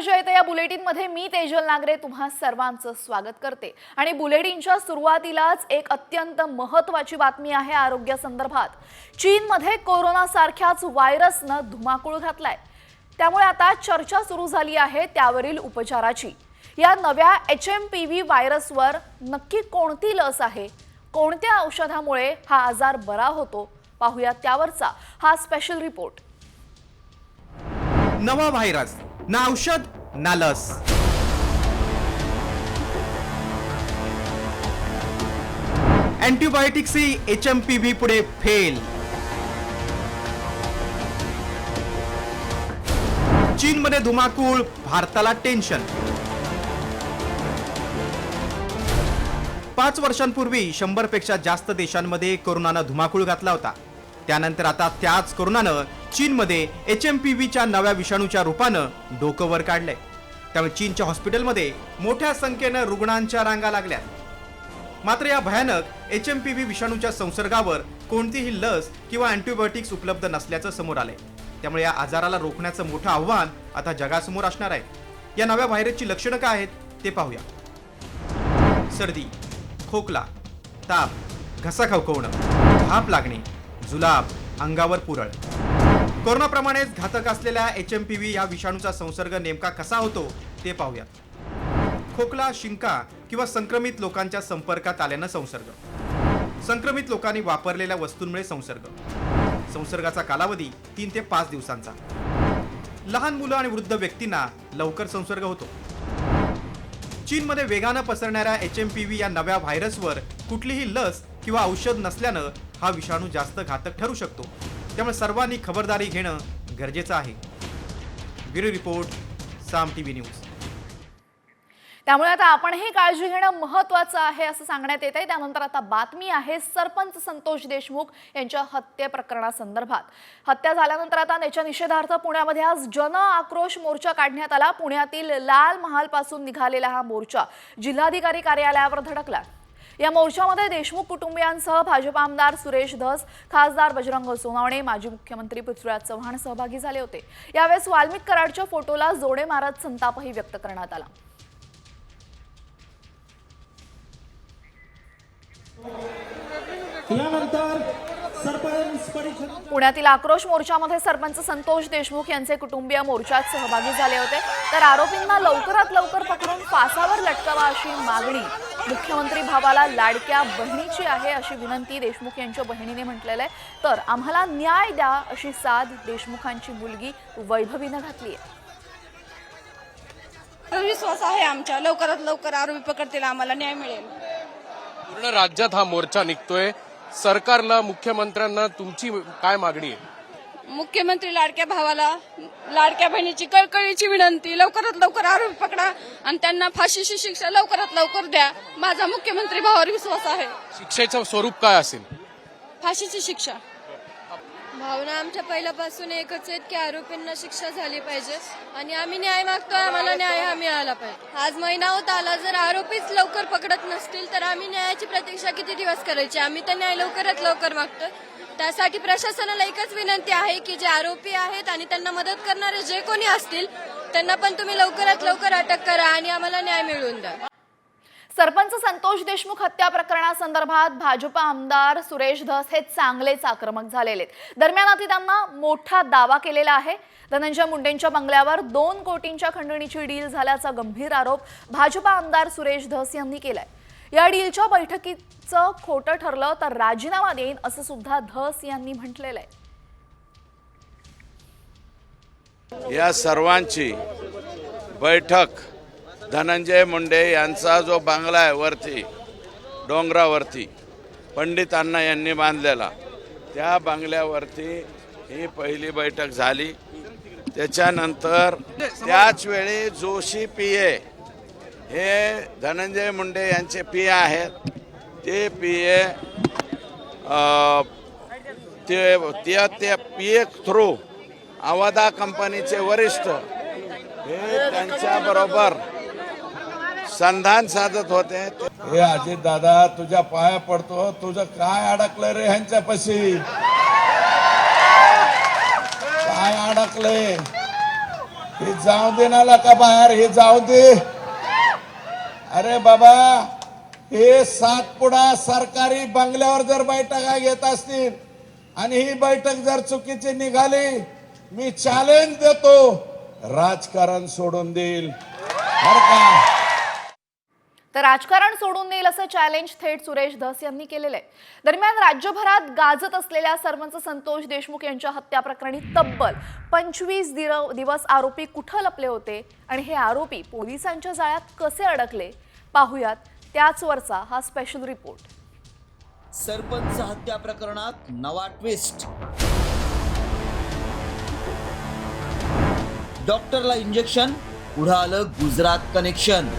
जयते या बुलेटिनमध्ये मी तेजल नागरे तुम्हा सर्वांचं स्वागत करते आणि बुलेटिनच्या सुरुवातीलाच एक अत्यंत महत्त्वाची बातमी आहे आरोग्यासंदर्भात। चीनमध्ये कोरोना सारख्याच व्हायरसने धुमाकूळ घातलाय। त्यामुळे आता चर्चा सुरू झाली आहे त्यावरील उपचाराची। या नव्या HMPV व्हायरसवर नक्की कोणती लस आहे, कोणत्या औषधामुळे हा आजार बरा होतो, पाहूया त्यावरचा हा स्पेशल रिपोर्ट। नवा व्हायरस, ना औषध ना लस। अँटीबायोटिक्सही HMPV पुढे फेल। चीनमध्ये धुमाकूळ, भारताला टेन्शन। 5 वर्षांपूर्वी 100 पेक्षा जास्त देशांमध्ये कोरोनानं धुमाकूळ घातला होता। त्यानंतर आता त्याच कोरोनानं चीनमध्ये HMPVच्या नव्या विषाणूच्या रूपानं डोकं वर काढलंय। त्यामुळे चीनच्या हॉस्पिटलमध्ये मोठ्या संख्येनं रुग्णांच्या रांगा लागल्या। मात्र या भयानक HMPV विषाणूच्या संसर्गावर कोणतीही लस किंवा अँटीबायोटिक्स उपलब्ध नसल्याचं समोर आलंय। त्यामुळे या आजाराला रोखण्याचं मोठं आव्हान आता जगासमोर असणार आहे। या नव्या व्हायरसची लक्षणं काय आहेत ते पाहूया। सर्दी, खोकला, ताप, घसा खवखवणं, धाप लागणे, जुलाब, अंगावर पुरळ। कोरोनाप्रमाणेच घातक असलेल्या HMPV या विषाणूचा संसर्ग नेमका कसा होतो ते पाहूया। खोकला, शिंका किंवा संक्रमित लोकांच्या संपर्कात आल्यानं संसर्ग। संक्रमित लोकांनी वापरलेल्या वस्तूंमुळे संसर्ग। संसर्गाचा कालावधी 3 ते 5 दिवसांचा। लहान मुलं आणि वृद्ध व्यक्तींना लवकर संसर्ग होतो। चीनमध्ये वेगानं पसरणाऱ्या HMPV या नव्या व्हायरसवर कुठलीही लस किंवा औषध नसल्यानं हा विषाणू जास्त घातक ठरू शकतो। त्यामुळे सर्वांनी खबरदारी घेणं गरजेचं आहे। ब्युरो रिपोर्ट, साम TV न्यूज। त्यामुळे आता आपणही काळजी घेणं महत्त्वाचं आहे असं सांगण्यात येत आहे। त्यानंतर आता बातमी आहे सरपंच संतोष देशमुख यांच्या हत्ये प्रकरणासंदर्भात। हत्या झाल्यानंतर आता त्याच्या निषेधार्थ पुण्यामध्ये आज जन आक्रोश मोर्चा काढण्यात आला। पुण्यातील लाल महाल पासून निघालेला हा मोर्चा जिल्हाधिकारी कार्यालयावर धडकला। या मोर्चामध्ये देशमुख कुटुंबियांसह भाजप आमदार सुरेश धस, खासदार बजरंग सोनवणे, माजी मुख्यमंत्री पृथ्वीराज चव्हाण सहभागी झाले होते। यावेळेस वाल्मिक कराडच्या फोटोला जोडे मारत संतापही व्यक्त करण्यात आला। पुण्यातील आक्रोश मोर्चामध्ये सरपंच संतोष देशमुख यांचे कुटुंबीय मोर्चात सहभागी झाले होते। तर आरोपींना लवकरात लवकर पकडून फासावर लटकावा अशी मागणी मुख्यमंत्री भावाला लाडक्या बहिणीची आहे अशी विनंती देशमुख यांच्या बहिणीने म्हटलेलं आहे। तर आम्हाला न्याय द्या अशी साद देशमुखांची मुलगी वैभवीने घातली आहे। विश्वास आहे आमच्या लवकरात लवकर आरोपी पकडतील, आम्हाला न्याय मिळेल। पूर्ण राज्यात हा मोर्चा निघतोय। सरकारला, मुख्यमंत्र्यांना तुमची काय मागणी आहे? मुख्यमंत्री लाडक्या भावाला, लाडक्या बहिणीची कळकळीची विनंती, लवकरात लवकर आरोपी पकडा आणि त्यांना फाशीची शिक्षा लवकरात लवकर द्या। माझा मुख्यमंत्री भावावर विश्वास आहे। शिक्षेचं स्वरूप काय असेल? फाशीची शिक्षा। भावना आमच्या पहिल्यापासून एकच आहेत की आरोपींना शिक्षा झाली पाहिजे आणि आम्ही न्याय मागतो, आम्हाला न्याय हा मिळाला पाहिजे। आज महिना होत आला, जर आरोपीच लवकर पकडत नसतील तर आम्ही न्यायाची प्रतीक्षा किती दिवस करायची? आम्ही तर न्याय लवकरात लवकर मागतो। त्यासाठी प्रशासनाला एकच विनंती आहे की जे आरोपी आहेत आणि त्यांना मदत करणारे जे कोणी असतील त्यांना पण तुम्ही लवकरात लवकर अटक करा आणि आम्हाला न्याय मिळवून द्या। सरपंच संतोष देशमुख हत्या प्रकरणासंदर्भात भाजप आमदार सुरेश धस हे चांगलेच आक्रमक झालेले आहेत। दरम्यान आता त्यांना मोठा दावा केलेला आहे। धनंजय मुंडेंच्या बंगल्यावर 2 कोटींच्या खंडणीची डील झाल्याचा गंभीर आरोप भाजप आमदार सुरेश धस यांनी केलाय। या डीलच्या बैठकीचं खोटं ठरलं तर राजीनामा देईन असं सुद्धा धस यांनी म्हटलेलं आहे। या सर्वांची बैठक धनंजय मुंडे यांचा जो बंगला आहे वरती डोंगरावरती पंडित अण्णा यांनी बांधलेला, त्या बंगल्यावरती ही पहिली बैठक झाली। त्याच्यानंतर त्याच वेळी जोशी PA हे धनंजय मुंडे यांचे PA आहेत। ते PA ते PA थ्रू अवधा कंपनीचे वरिष्ठ हे त्यांच्या बरोबर संधान साधत होते। हे अजित दादा तुझ्या पाया पडतो, तुझं काय अडकलं रे ह्यांच्यापाशी? काय अडकले? हे जाऊ दे ना का बाहेर, हे जाऊ दे. अरे बाबा, हे सातपुडा सरकारी बंगल्यावर जर बैठका घेत असतील आणि ही बैठक जर चुकीची निघाली, मी चॅलेंज देतो, राजकारण सोडून देईल बरं का. तर राजकारण सोडून देईल असं चॅलेंज थेट सुरेश धस यांनी केलेलं आहे. दरम्यान राज्यभरात गाजत असलेल्या सरपंच संतोष देशमुख यांच्या हत्या प्रकरणी तब्बल 25 दिवस आरोपी कुठं लपले होते आणि हे आरोपी पोलिसांच्या जाळ्यात कसे अडकले, पाहूयात त्याचवरचा हा स्पेशल रिपोर्ट. सरपंच हत्या प्रकरणात नवा ट्विस्ट. डॉक्टरला इंजेक्शन, पुढं आलं गुजरात कनेक्शन.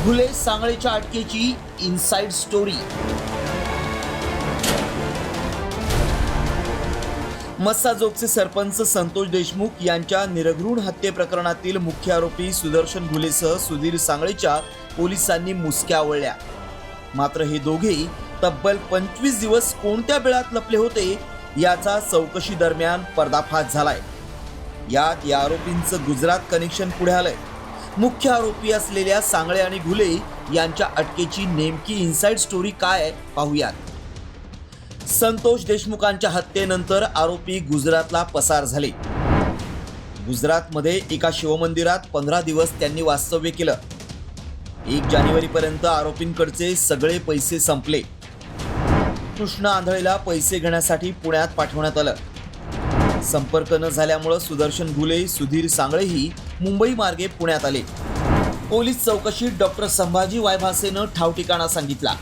घुले सांगळेच्या अटकेची इनसाइड स्टोरी. मस्साजोगचे सरपंच संतोष देशमुख यांच्या निरघृण हत्ये प्रकरणातील मुख्य आरोपी सुदर्शन घुलेसह सुधीर सांगळेच्या पोलिसांनी मुसक्या आवळल्या. मात्र हे दोघेही तब्बल 25 दिवस कोणत्या बिळात लपले होते याचा चौकशी दरम्यान पर्दाफाश झालाय. यात या आरोपींचं गुजरात कनेक्शन पुढे आलंय. मुख्य आरोपी असलेल्या सांगळे आणि घुले यांच्या अटकेची नेमकी इनसाइड स्टोरी काय आहे पाहूयात. संतोष देशमुखांच्या हत्येनंतर आरोपी गुजरातला पसार झाले. गुजरातमध्ये एका शिवमंदिरात 15 दिवस त्यांनी वास्तव्य केलं. 1 जानेवारीपर्यंत आरोपींकडचे सगळे पैसे संपले. कृष्ण आंधळेला पैसे घेण्यासाठी पुण्यात पाठवण्यात आलं. संपर्क न झाल्यामुळे सुदर्शन घुले, सुधीर सांगळेही मुंबई मार्गे पुण्यात आले. पोलीस चौकशीत डॉक्टर संभाजी वायभासेनं ठाव ठिकाणा सांगितला.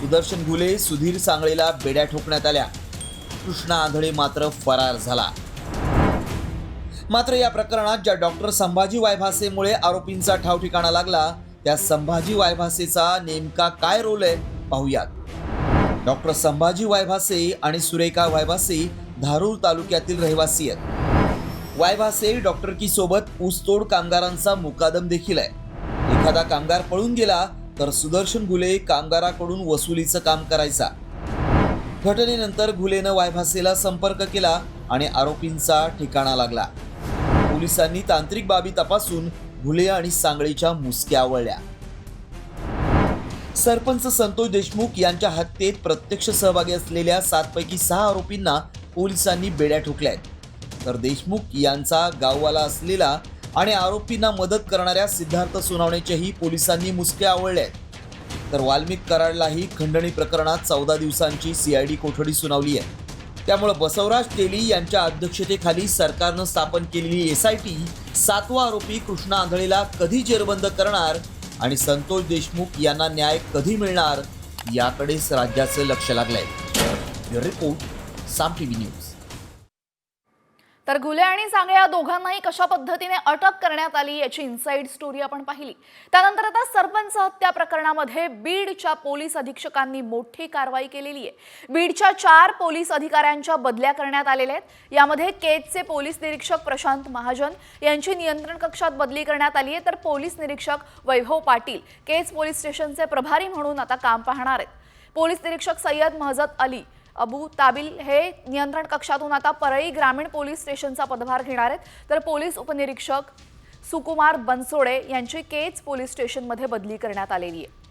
सुदर्शन घुले, सुधीर सांगळेला बेड्या ठोकण्यात आल्या. कृष्ण आंधळे मात्र फरार झाला. मात्र या प्रकरणात ज्या डॉक्टर संभाजी वायभासेमुळे आरोपींचा ठाव ठिकाणा लागला, त्या संभाजी वायभासेचा नेमका काय रोल आहे पाहूयात. डॉक्टर संभाजी वायभासे आणि सुरेखा वायभासे धारूर तालुक्यातील रहिवासी आहेत. वायभासे डॉक्टरकी सोबत ऊसतोड कामगारांचा मुकादम देखील आहे. एखादा कामगार पळून गेला तर सुदर्शन घुले कामगाराकडून वसुलीचं काम करायचा. घटनेनंतर घुलेनं वायभासेला संपर्क केला आणि आरोपींचा ठिकाणा लागला. पोलिसांनी तांत्रिक बाबी तपासून घुले आणि सांगळेच्या मुसक्या आवळल्या. सरपंच संतोष देशमुख यांच्या हत्येत प्रत्यक्ष सहभागी असलेल्या 7 पैकी 6 आरोपींना पोलिसांनी बेड्या ठोकल्या आहेत. तर देशमुख यांचा गाववाला असलेला आणि आरोपींना मदत करणाऱ्या सिद्धार्थ सोनावणेच्याही पोलिसांनी मुसक्या आवळल्या आहेत. तर वाल्मिक कराडलाही खंडणी प्रकरणात 14 दिवसांची CID कोठडी सुनावली आहे. त्यामुळे बसवराज तेली यांच्या अध्यक्षतेखाली सरकारनं स्थापन केलेली SIT 7वा आरोपी कृष्ण आंधळेला कधी जेरबंद करणार आणि संतोष देशमुख यांना न्याय कधी मिळणार याकडेच राज्याचं लक्ष लागलंय. रिपोर्ट साम TV न्यूज. तर घुले आणि सांगळे या दोघांनाही कशा पद्धतीने अटक करण्यात आली याची इनसाइड स्टोरी आपण पाहिली. त्यानंतर आता सरपंच हत्या प्रकरणामध्ये बीडच्या पोलीस अधीक्षकांनी मोठी कारवाई केलेली आहे. बीडच्या 4 पोलीस अधिकाऱ्यांच्या बदल्या करण्यात आलेल्या आहेत. यामध्ये केजचे पोलीस निरीक्षक प्रशांत महाजन यांची नियंत्रण कक्षात बदली करण्यात आली आहे. तर पोलीस निरीक्षक वैभव पाटील केज पोलीस स्टेशनचे प्रभारी म्हणून आता काम पाहणार आहेत. पोलीस निरीक्षक सय्यद महजत अली अबू ताबिल हे नियंत्रण कक्षातून आता परळी ग्रामीण पोलीस स्टेशनचा पदभार घेणार आहेत. तर पोलीस उपनिरीक्षक सुकुमार बनसोडे यांची केज पोलीस स्टेशनमध्ये बदली करण्यात आलेली आहे.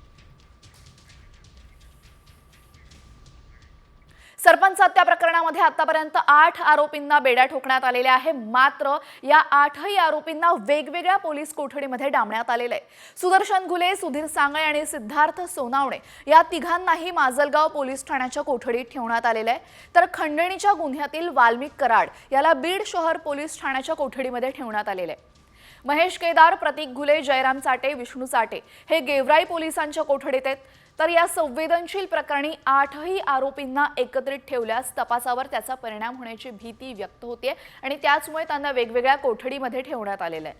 सरपंच हत्या प्रकरणामध्ये आतापर्यंत 8 आरोपींना बेड्या ठोकण्यात आलेल्या आहे. मात्र या 8ही आरोपींना वेगवेगळ्या पोलीस कोठडीमध्ये डांबण्यात आलेले आहे. सुदर्शन घुले, सुधीर सांगळे आणि सिद्धार्थ सोनावणे या तिघांनाही माजलगाव पोलीस ठाण्याच्या कोठडीत ठेवण्यात आलेले आहे. तर खंडणीच्या गुन्ह्यातील वाल्मिक कराड याला बीड शहर पोलीस ठाण्याच्या कोठडीमध्ये ठेवण्यात आलेले आहे. महेश केदार, प्रतीक घुले, जयराम चाटे, विष्णू चाटे हे गेवराई पोलिसांच्या कोठडीत आहेत. तर या संवेदनशील प्रकरणी 8ही आरोपींना एकत्रित ठेवल्यास तपासावर त्याचा परिणाम होण्याची भीती व्यक्त होते आणि त्याचमुळे त्यांना वेगवेगळ्या कोठडीमध्ये ठेवण्यात आलेलं आहे.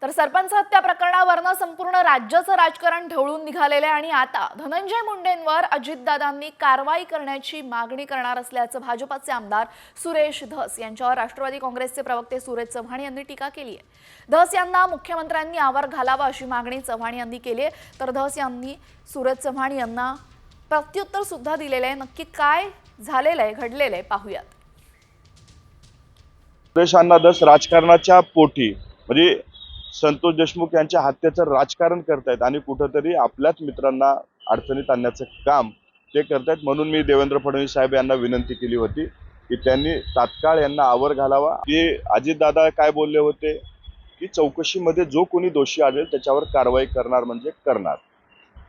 तर सरपंच हत्या प्रकरणावरनं संपूर्ण राज्याचं राजकारण ढवळून निघालेलं आहे आणि आता धनंजय मुंडेंवर अजितदादांनी कारवाई करण्याची मागणी करणार असल्याचं भाजपाचे आमदार सुरेश धस यांच्यावर राष्ट्रवादी काँग्रेसचे प्रवक्ते सूरज चव्हाण यांनी टीका केली आहे। धस यांना मुख्यमंत्र्यांनी आवर घालावा अशी मागणी चव्हाण यांनी केली आहे। तर धस यांनी सूरज चव्हाण यांना प्रत्युत्तर सुद्धा दिलेलं आहे। नक्की काय झालेलं आहे, घडलेलं आहे, पाहूयात। सुरेश अण्णा धस राजकारणाच्या पोटी म्हणजे संतोष देशमुख यांच्या हत्येचं राजकारण करतायत आणि कुठंतरी आपल्याच मित्रांना अडचणीत आणण्याचं काम ते करतायत। म्हणून मी देवेंद्र फडणवीस साहेब यांना विनंती केली होती की त्यांनी तात्काळ यांना आवर घालावा। ते अजितदादा काय बोलले होते की चौकशीमध्ये जो कोणी दोषी आढळेल त्याच्यावर कारवाई करणार म्हणजे करणार।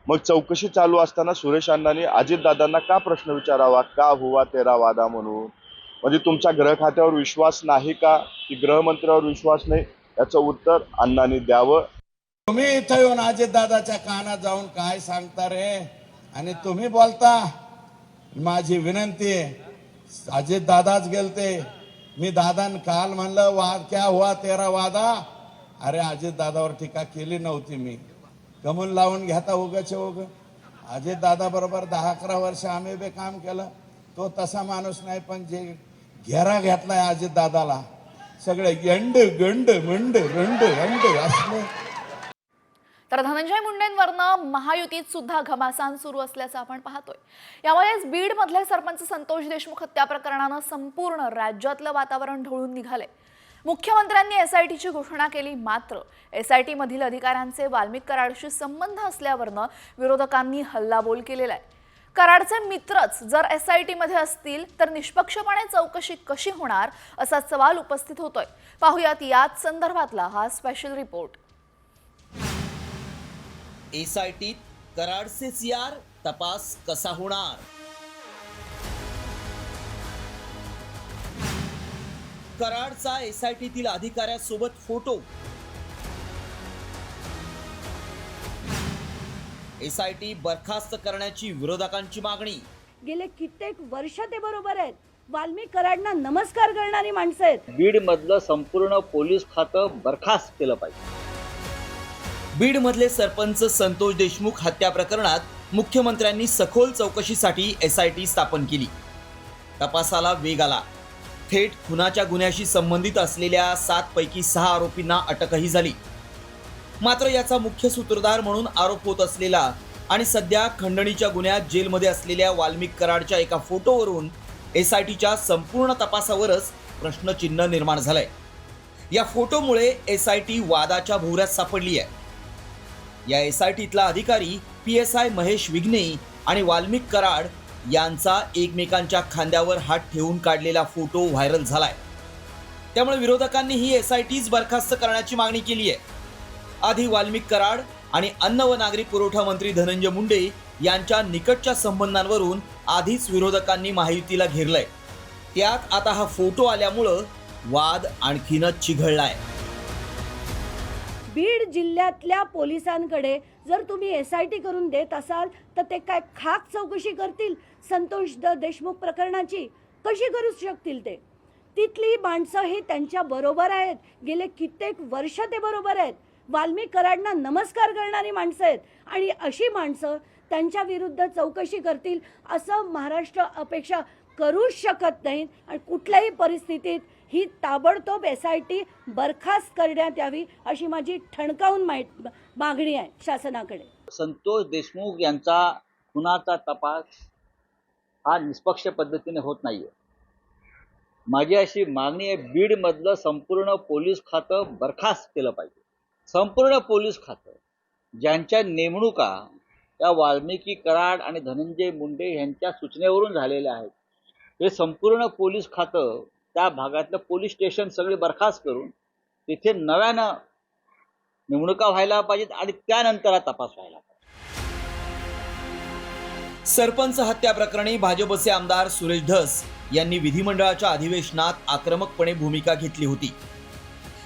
मग चौकशी चालू असताना सुरेश अण्णांनी अजितदादांना का प्रश्न विचारावा, का हुआ तेरा वादा म्हणून? म्हणजे तुमच्या गृह खात्यावर विश्वास नाही का की गृहमंत्र्यावर विश्वास नाही, याचं उत्तर अण्णांनी द्यावं। तुम्ही इथं येऊन अजितदादाच्या कानात जाऊन काय सांगता रे आणि तुम्ही बोलता। माझी विनंती आहे, अजितदादाच गेलते, मी दादान काल म्हणलं वाद क्या हुआ तेरा वादा। अरे अजितदादावर टीका केली नव्हती मी, गमून लावून घेता उगाचे उग। अजितदादा बरोबर 10-11 वर्ष आम्ही बे काम केलं, तो तसा माणूस नाही, पण जे घेरा घेतलाय अजितदादाला सगळे गंड गंड मंड रंड रंड असले। तर धनंजय मुंडेंवरनं महायुतीत सुद्धा घमासान सुरू असल्याचं आपण पाहतोय। यामुळेच बीड मधले सरपंच संतोष देशमुख हत्या प्रकरणानं संपूर्ण राज्यातलं वातावरण ढवळून निघालंय। मुख्यमंत्र्यांनी एसआयटीची घोषणा केली, मात्र एसआयटी मधील अधिकाऱ्यांचे वाल्मिक कराडशी संबंध असल्यावरनं विरोधकांनी हल्लाबोल केलेला आहे। कराडचे मित्रच जर एसआयटी मध्ये असतील तर निष्पक्षपणे चौकशी कशी होणार असा सवाल उपस्थित होतोय। पाहुयात याच संदर्भातला हा स्पेशल रिपोर्ट। एसआयटीत कराडचे सीआर, तपास कसा होणार? कराडचा एसआयटीतील अधिकाऱ्यासोबत फोटो, एसआयटी बरखास्त करण्याची विरोधकांची मागणी। गेले कित्येक वर्ष ते बरोबर आहेत, वाल्मिक कराडना नमस्कार करणारी माणसं आहेत। बीड मधलं संपूर्ण पोलीस खातं बरखास्त केलं पाहिजे। बीड मधले सरपंच संतोष देशमुख हत्या प्रकरणात मुख्यमंत्र्यांनी सखोल चौकशीसाठी एसआयटी स्थापन केली। तपासाला वेग आला। थेट खुनाच्या गुन्ह्याशी संबंधित असलेल्या 7 पैकी 6 आरोपींना अटकही झाली। मात्र याचा मुख्य सूत्रधार म्हणून आरोप होत असलेला आणि सध्या खंडणीच्या गुन्ह्यात जेलमध्ये असलेल्या वाल्मिक कराडच्या एका फोटोवरून एसआयटीच्या संपूर्ण तपासावरच प्रश्नचिन्ह निर्माण झालंय। या फोटोमुळे एसआयटी वादाच्या भोवऱ्यात सापडली आहे। या एसआयटीतला अधिकारी PSI महेश विघ्ने आणि वाल्मिक कराड यांचा एकमेकांच्या खांद्यावर हात ठेवून काढलेला फोटो व्हायरल झालाय। त्यामुळे विरोधकांनी ही एसआयटीच बरखास्त करण्याची मागणी केली आहे। आधी वाल्मिक कराड आणि अन्न व नागरी पुरवठा मंत्री धनंजय मुंडे यांच्या निकटच्या संबंधांवरून आधीच विरोधकांनी महायुतीला घेरलंय। त्यात आता हा फोटो आल्यामुळं वाद आणखीनच चिघळलाय। बीड जिल्ह्यातल्या पोलिसांकडे जर तुम्ही एसआयटी करून देत असाल तर ते काय खाक चौकशी करतील संतोष देशमुख प्रकरणाची? कशी करू शकतील ते? तिथली माणसं ही त्यांच्या बरोबर आहेत, गेले कित्येक वर्ष ते बरोबर आहेत। वाल्मिक कराडना नमस्कार करणारी माणसं आहेत आणि अशी माणसं त्यांच्या विरुद्ध चौकशी करतील असं महाराष्ट्र अपेक्षा करूच शकत नाही। आणि कुठल्याही परिस्थितीत ही ताबडतोब एसआयटी बरखास्त करण्यात यावी अशी माझी ठणकावून मागणी आहे शासनाकडे। संतोष देशमुख यांचा खुनाचा तपास हा निष्पक्ष पद्धतीने होत नाहीये। माझी अशी मागणी आहे, बीड मधलं संपूर्ण पोलीस खातं बरखास्त केलं पाहिजे। संपूर्ण पोलीस खातं ज्यांच्या नेमणुका त्या वाल्मिकी कराड आणि धनंजय मुंडे यांच्या सूचनेवरून झालेल्या आहेत, हे संपूर्ण पोलीस खातं त्या भागातलं पोलीस स्टेशन सगळे बरखास्त करून तिथे नव्यानं नेमणुका व्हायला पाहिजेत आणि त्यानंतर हा तपास व्हायला पाहिजे। सरपंच हत्या प्रकरणी भाजपचे आमदार सुरेश धस यांनी विधिमंडळाच्या अधिवेशनात आक्रमकपणे भूमिका घेतली होती।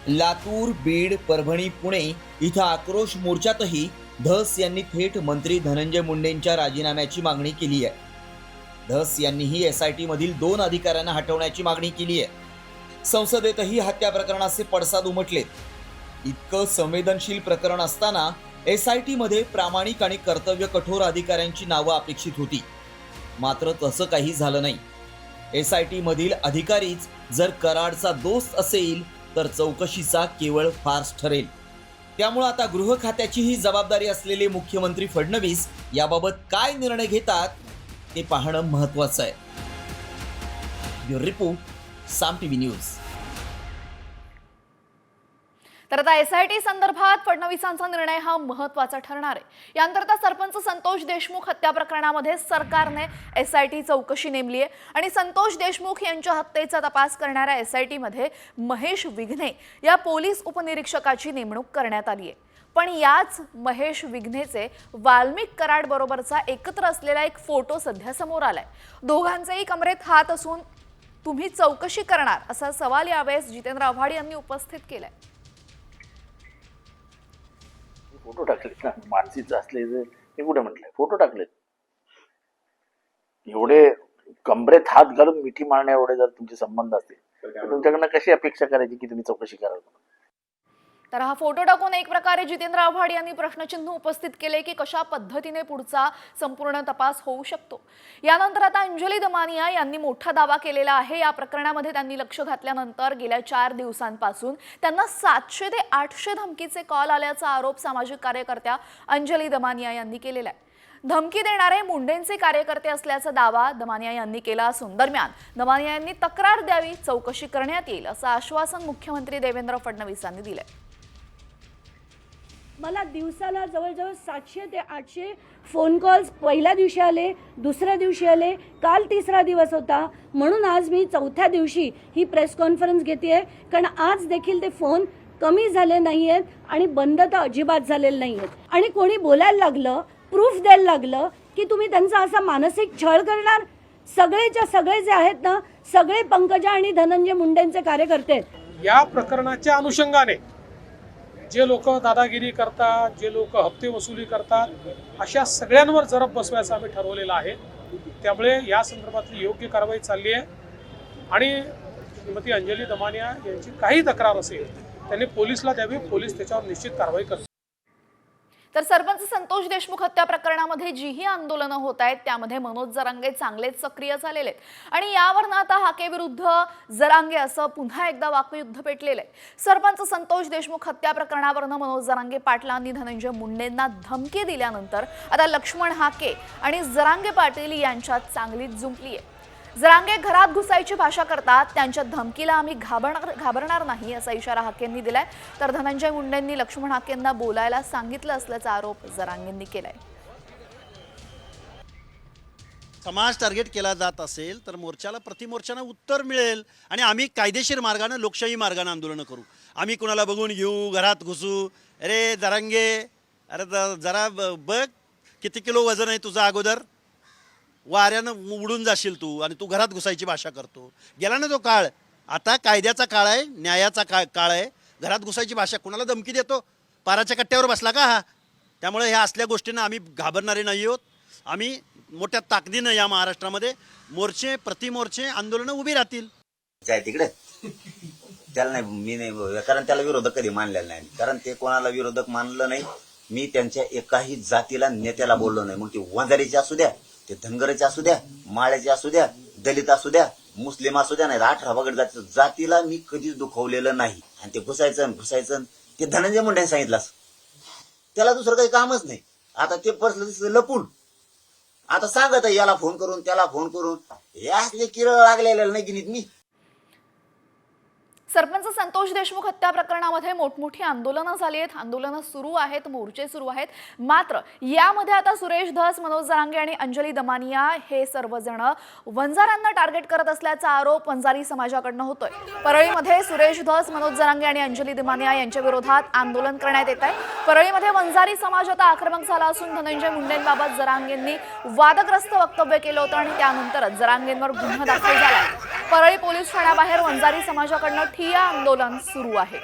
लातूर, बीड, परभणी, पुणे इथं आक्रोश मोर्चातही धस यांनी थेट मंत्री धनंजय मुंडेंच्या राजीनाम्याची मागणी केली आहे। धस यांनीही एसआयटी मधील 2 अधिकाऱ्यांना हटवण्याची मागणी केली आहे। संसदेतही हत्या प्रकरणाचे पडसाद उमटलेत। इतकं संवेदनशील प्रकरण असताना SIT मध्ये प्रामाणिक आणि कर्तव्य कठोर अधिकाऱ्यांची नावं अपेक्षित होती. मात्र तसं काही झालं नाही. SIT मधील अधिकारीच जर कराडचा दोस्त असेल तर चौकशीचा केवळ फार्स ठरेल. त्यामुळे आता गृह खात्याची ही जबाबदारी असलेले मुख्यमंत्री फडणवीस याबाबत काय निर्णय घेतात ते पाहणं महत्त्वाचं आहे. ब्युरो रिपोर्ट, साम टीव्ही न्यूज. तर आता SIT संदर्भात फडणवीसांचा निर्णय हा महत्त्वाचा ठरणार आहे. यानंतर आता सरपंच संतोष देशमुख हत्या प्रकरणामध्ये सरकारने SIT चौकशी नेमली आहे आणि संतोष देशमुख यांच्या हत्येचा तपास करणाऱ्या SIT मध्ये महेश विघ्ने या पोलीस उपनिरीक्षकाची नेमणूक करण्यात आली आहे. पण याच महेश विघ्नेचे वाल्मिक कराड बरोबरचा एकत्र असलेला एक फोटो सध्या समोर आलाय. दोघांचेही कमरेत हात असून तुम्ही चौकशी करणार असा सवाल यावेळेस जितेंद्र आव्हाड यांनी उपस्थित केलाय. फोटो टाकलेत ना मानसीचं असले ते कुठे म्हटलंय फोटो टाकलेत. एवढे कमरेत हात घालून मिठी मारण्या एवढे जर तुमचे संबंध असतील तर तुमच्याकडनं कशी अपेक्षा करायची की तुम्ही चौकशी कराल. तर हा फोटो टाकून एक प्रकारे जितेंद्र आव्हाड यांनी प्रश्नचिन्ह उपस्थित केले की कशा पद्धतीने पुढचा संपूर्ण तपास होऊ शकतो. यानंतर आता अंजली दमानिया यांनी मोठा दावा केलेला आहे. या प्रकरणामध्ये त्यांनी लक्ष घातल्यानंतर गेल्या 4 दिवसांपासून त्यांना 700 ते 800 धमकीचे कॉल आल्याचा आरोप सामाजिक कार्यकर्त्या अंजली दमानिया यांनी केलेला आहे. धमकी देणारे मुंडेंचे कार्यकर्ते असल्याचा दावा दमानिया यांनी केला असून दरम्यान दमानिया यांनी तक्रार द्यावी, चौकशी करण्यात येईल असं आश्वासन मुख्यमंत्री देवेंद्र फडणवीसांनी दिलंय. मला दिवसाला जवळजवळ 700 ते 800 फोन कॉल्स पहिल्या दिवशी आले, दुसऱ्या दिवशी आले, काल 3रा दिवस होता. म्हणून आज मी 4थ्या दिवशी ही प्रेस कॉन्फरन्स घेते कारण आज देखील ते फोन कमी झाले नाही आहेत आणि बंद तर अजिबात झालेले नाही आहेत. आणि कोणी बोलायला लागलं, प्रूफ द्यायला लागलं की तुम्ही त्यांचा असा मानसिक छळ करणार. सगळेच्या सगळे जे आहेत ना, सगळे पंकजा आणि धनंजय मुंडेंचे कार्यकर्ते आहेत. या प्रकरणाच्या अनुषंगाने जे लोक दादागिरी करतात, जे लोक हप्ते वसुली करतात, अशा सगळ्यांवर जरब बसवायचं आम्ही ठरवलेलं आहे. त्यामुळे या संदर्भातली योग्य कारवाई चालली आहे आणि श्रीमती अंजली दमानिया यांची काही तक्रार असेल त्यांनी पोलिसला द्यावी, पोलीस त्याच्यावर निश्चित कारवाई करतील. तर सरपंच संतोष देशमुख हत्या प्रकरणामध्ये जीही आंदोलनं होत आहेत त्यामध्ये मनोज जरांगे चांगलेच सक्रिय झालेले आहेत आणि यावरनं आता हाके विरुद्ध जरांगे असं पुन्हा एकदा वाकयुद्ध पेटलेलं आहे. सरपंच संतोष देशमुख हत्या प्रकरणावरनं मनोज जरांगे पाटलांनी धनंजय मुंडेंना धमकी दिल्यानंतर आता लक्ष्मण हाके आणि जरांगे पाटील यांच्यात चांगलीच जुंपली आहे. जरांगे घरात घुसायची भाषा करतात, त्यांच्या धमकीला आम्ही घाबरणार नाही असा इशारा हाकेंनी दिलाय. तर धनंजय मुंडेंनी लक्ष्मण हाकेंना बोलायला सांगितलं असल्याचा आरोप जरांगेंनी केलाय. समाज टार्गेट केला जात असेल तर मोर्चाला प्रतिमोर्चानं उत्तर मिळेल आणि आम्ही कायदेशीर मार्गाने, लोकशाही मार्गाने आंदोलनं करू. आम्ही कुणाला बघून घेऊ, घरात घुसू. अरे जरांगे, अरे जरा बघ किती किलो वजन आहे तुझं, अगोदर वाऱ्यानं उडून जाशील तू आणि तू घरात घुसायची भाषा करतो. गेला ना तो काळ. आता कायद्याचा काळ आहे, न्यायाचा काळ आहे. घरात घुसायची भाषा, कुणाला धमकी देतो, पाराच्या कट्ट्यावर बसला का हा. त्यामुळे ह्या असल्या गोष्टींना आम्ही घाबरणारे नाही आहोत. आम्ही मोठ्या ताकदीनं या महाराष्ट्रामध्ये मोर्चे, प्रतिमोर्चे, आंदोलनं उभी राहतील. तिकडे त्याला नाही, मी नाही, कारण त्याला विरोधक कधी मानलेला नाही. कारण ते कोणाला विरोधक मानलं नाही. मी त्यांच्या एकाही जातीला, नेत्याला बोललो नाही. मग ती वंजारीची असू द्या, ते धनगराचे असू द्या, माळ्याचे असू द्या, दलित असू द्या, मुस्लिम असू द्या, नाही 18 बगड जातीला मी कधीच दुखवलेलं नाही. आणि ते घुसायचं ते धनंजय मुंडेंनी सांगितलं. त्याला दुसरं काही कामच नाही. आता ते बसलं लपून. आता सांगत याला फोन करून, त्याला फोन करून, हे असले किरळ लागलेलं नाही की मी. सरपंच संतोष देशमुख हत्या प्रकरणामध्ये मोठमोठी आंदोलनं झाली आहेत, आंदोलनं सुरू आहेत, मोर्चे सुरू आहेत. मात्र यामध्ये आता सुरेश धस, मनोज जरांगे आणि अंजली दमानिया हे सर्वजण वंजारांना टार्गेट करत असल्याचा आरोप वंजारी समाजाकडनं होतोय. परळीमध्ये सुरेश धस, मनोज जरांगे आणि अंजली दमानिया यांच्या विरोधात आंदोलन करण्यात येत आहे. परळीमध्ये वंजारी समाज आता आक्रमक झाला असून धनंजय मुंडेंबाबत जरांगेंनी वादग्रस्त वक्तव्य केलं होतं आणि त्यानंतरच जरांगेंवर गुन्हा दाखल झाला. परळी पोलीस ठाण्याबाहेर वंजारी समाजाकडनं ठिय्या आंदोलन सुरू आहे.